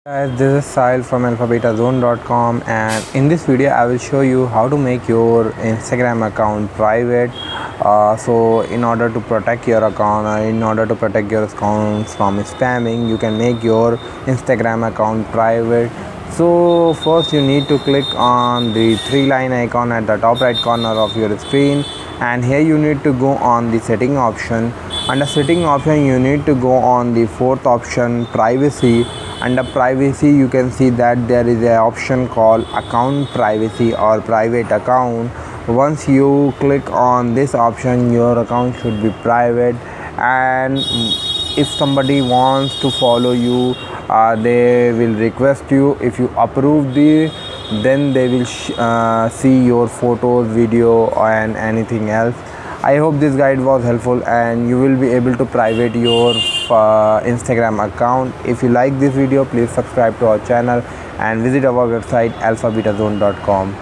Guys, this is Sahil from alphabetazone.com, and in this video I will show you how to make your Instagram account private. So in order to protect your account, in order to protect your accounts from spamming, you can make your Instagram account private. So first you need to click on the three-line icon at the top right corner of your screen, and here you need to go on the setting option. Under setting option you need to go on the fourth option, privacy. Under privacy you can see that there is an option called account privacy or private account. Once you click on this option, your account should be private, and if somebody wants to follow you, they will request you. If you approve then they will see your photos, video and anything else. I hope this guide was helpful and you will be able to private your Instagram account. If you like this video, please subscribe to our channel and visit our website alphabetazone.com.